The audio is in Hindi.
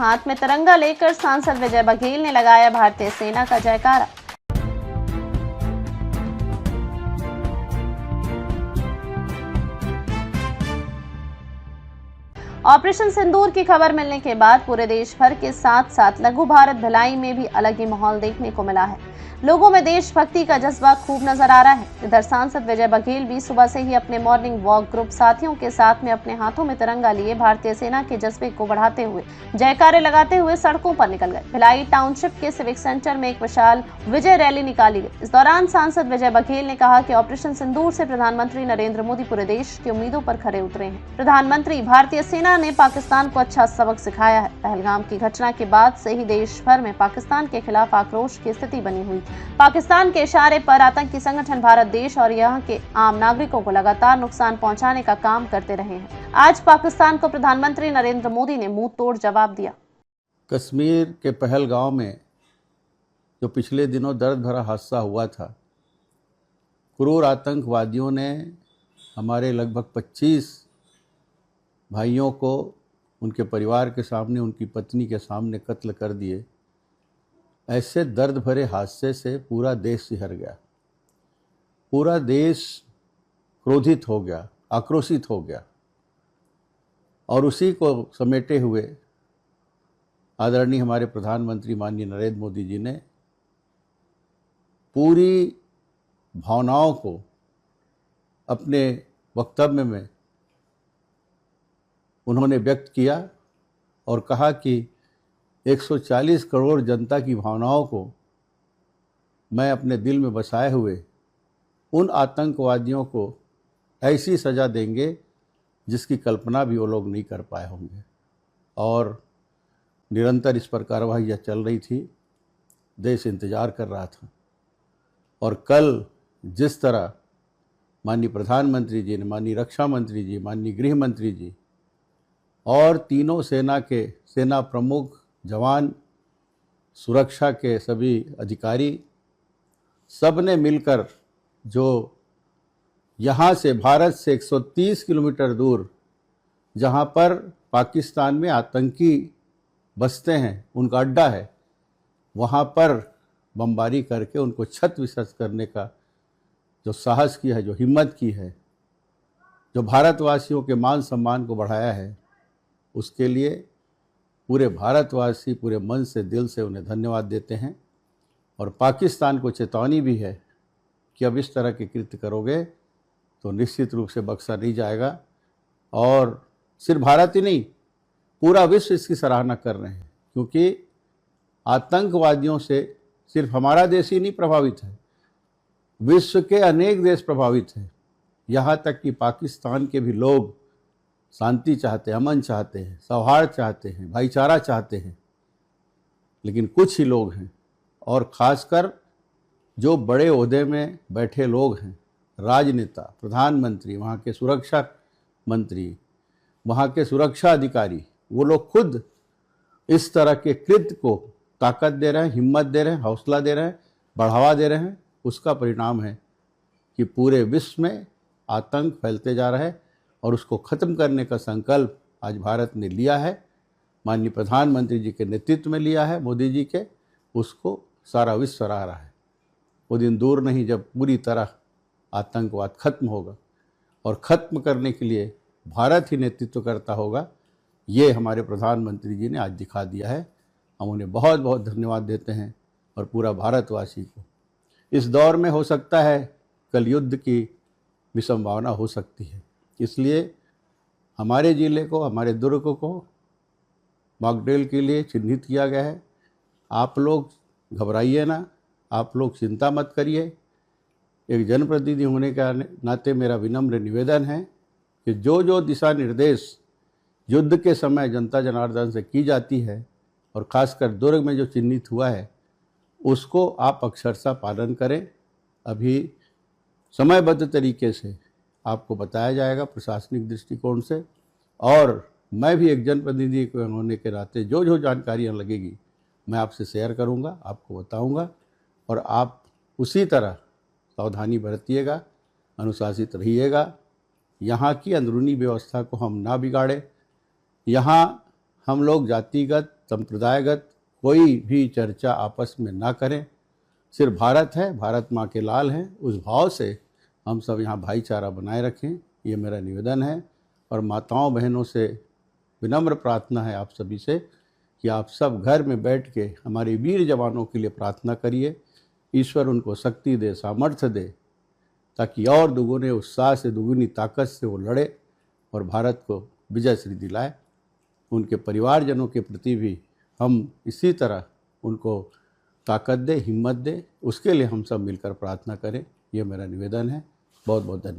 हाथ में तिरंगा लेकर सांसद विजय बघेल ने लगाया भारतीय सेना का जयकारा। ऑपरेशन सिंदूर की खबर मिलने के बाद पूरे देश भर के साथ साथ लघु भारत भिलाई में भी अलग ही माहौल देखने को मिला है। लोगों में देशभक्ति का जज्बा खूब नजर आ रहा है। इधर सांसद विजय बघेल भी सुबह से ही अपने मॉर्निंग वॉक ग्रुप साथियों के साथ में अपने हाथों में तिरंगा लिए भारतीय सेना के जज्बे को बढ़ाते हुए जयकारे लगाते हुए सड़कों पर निकल गए। भिलाई टाउनशिप के सिविक सेंटर में एक विशाल विजय रैली निकाली गई। इस दौरान सांसद विजय बघेल ने कहा कि ऑपरेशन सिंदूर से प्रधानमंत्री नरेंद्र मोदी पूरे देश की उम्मीदों पर खरे उतरे हैं। प्रधानमंत्री, भारतीय सेना ने पाकिस्तान को अच्छा सबक सिखाया है। पहलगाम की घटना के बाद से ही देश भर में पाकिस्तान के खिलाफ आक्रोश की स्थिति बनी हुई। पाकिस्तान के इशारे पर आतंकी संगठन भारत देश और यहाँ के आम नागरिकों को लगातार नुकसान पहुंचाने का काम करते रहे हैं। आज पाकिस्तान को प्रधानमंत्री नरेंद्र मोदी ने मुंह तोड़ जवाब दिया। कश्मीर के पहलगाम में जो पिछले दिनों दर्द भरा हादसा हुआ था, क्रूर आतंकवादियों ने हमारे लगभग 25 भाइयों को उनके परिवार के सामने, उनकी पत्नी के सामने कत्ल कर दिए। ऐसे दर्द भरे हादसे से पूरा देश सिहर गया। पूरा देश क्रोधित हो गया, आक्रोशित हो गया। और उसी को समेटे हुए आदरणीय हमारे प्रधानमंत्री माननीय नरेंद्र मोदी जी ने पूरी भावनाओं को अपने वक्तव्य में उन्होंने व्यक्त किया और कहा कि 140 करोड़ जनता की भावनाओं को मैं अपने दिल में बसाए हुए उन आतंकवादियों को ऐसी सज़ा देंगे जिसकी कल्पना भी वो लोग नहीं कर पाए होंगे। और निरंतर इस पर कार्रवाइयाँ चल रही थी, देश इंतज़ार कर रहा था। और कल जिस तरह माननीय प्रधानमंत्री जी ने, माननीय रक्षा मंत्री जी, माननीय गृह मंत्री जी और तीनों सेना प्रमुख, जवान, सुरक्षा के सभी अधिकारी, सब ने मिलकर जो यहाँ से, भारत से 130 किलोमीटर दूर जहाँ पर पाकिस्तान में आतंकी बसते हैं, उनका अड्डा है, वहाँ पर बमबारी करके उनको छत विशत करने का जो साहस किया है, जो हिम्मत की है, जो भारतवासियों के मान सम्मान को बढ़ाया है, उसके लिए पूरे भारतवासी पूरे मन से, दिल से उन्हें धन्यवाद देते हैं। और पाकिस्तान को चेतावनी भी है कि अब इस तरह के कृत्य करोगे तो निश्चित रूप से बख्शा नहीं जाएगा। और सिर्फ भारत ही नहीं, पूरा विश्व इसकी सराहना कर रहे हैं, क्योंकि आतंकवादियों से सिर्फ हमारा देश ही नहीं प्रभावित है, विश्व के अनेक देश प्रभावित हैं। यहाँ तक कि पाकिस्तान के भी लोग शांति चाहते हैं, अमन चाहते हैं, सौहार्द चाहते हैं, भाईचारा चाहते हैं। लेकिन कुछ ही लोग हैं, और ख़ासकर जो बड़े ओहदे में बैठे लोग हैं, राजनेता, प्रधानमंत्री, वहाँ के सुरक्षा मंत्री, वहाँ के सुरक्षा अधिकारी, वो लोग खुद इस तरह के कृत्य को ताकत दे रहे हैं, हिम्मत दे रहे हैं, हौसला दे रहे हैं, बढ़ावा दे रहे हैं। उसका परिणाम है कि पूरे विश्व में आतंक फैलते जा रहा है और उसको ख़त्म करने का संकल्प आज भारत ने लिया है, माननीय प्रधानमंत्री जी के नेतृत्व में लिया है, मोदी जी के। उसको सारा विश्व सराह रहा है। वो दिन दूर नहीं जब पूरी तरह आतंकवाद खत्म होगा, और ख़त्म करने के लिए भारत ही नेतृत्व करता होगा। ये हमारे प्रधानमंत्री जी ने आज दिखा दिया है। हम उन्हें बहुत बहुत धन्यवाद देते हैं, और पूरा भारतवासी को। इस दौर में हो सकता है कल युद्ध की भी संभावना हो सकती है, इसलिए हमारे ज़िले को, हमारे दुर्ग को मॉकड्रिल के लिए चिन्हित किया गया है। आप लोग घबराइए ना, आप लोग चिंता मत करिए। एक जनप्रतिनिधि होने के नाते मेरा विनम्र निवेदन है कि जो जो दिशा निर्देश युद्ध के समय जनता जनार्दन से की जाती है, और ख़ासकर दुर्ग में जो चिन्हित हुआ है, उसको आप अक्षरशः पालन करें। अभी समयबद्ध तरीके से आपको बताया जाएगा प्रशासनिक दृष्टिकोण से, और मैं भी एक जनप्रतिनिधि होने के नाते जो जो जानकारियाँ लगेगी मैं आपसे शेयर करूँगा, आपको बताऊँगा, और आप उसी तरह सावधानी बरतिएगा, अनुशासित रहिएगा। यहाँ की अंदरूनी व्यवस्था को हम ना बिगाड़ें। यहाँ हम लोग जातिगत संप्रदायगत कोई भी चर्चा आपस में ना करें। सिर्फ भारत है, भारत माँ के लाल हैं, उस भाव से हम सब यहाँ भाईचारा बनाए रखें, ये मेरा निवेदन है। और माताओं बहनों से विनम्र प्रार्थना है आप सभी से कि आप सब घर में बैठ के हमारे वीर जवानों के लिए प्रार्थना करिए। ईश्वर उनको शक्ति दे, सामर्थ्य दे, ताकि और दुगुने उत्साह से, दुगुनी ताकत से वो लड़े और भारत को विजय श्री दिलाए। उनके परिवारजनों के प्रति भी हम इसी तरह उनको ताकत दे, हिम्मत दे, उसके लिए हम सब मिलकर प्रार्थना करें। ये मेरा निवेदन है। बहुत बहुत धन्यवाद।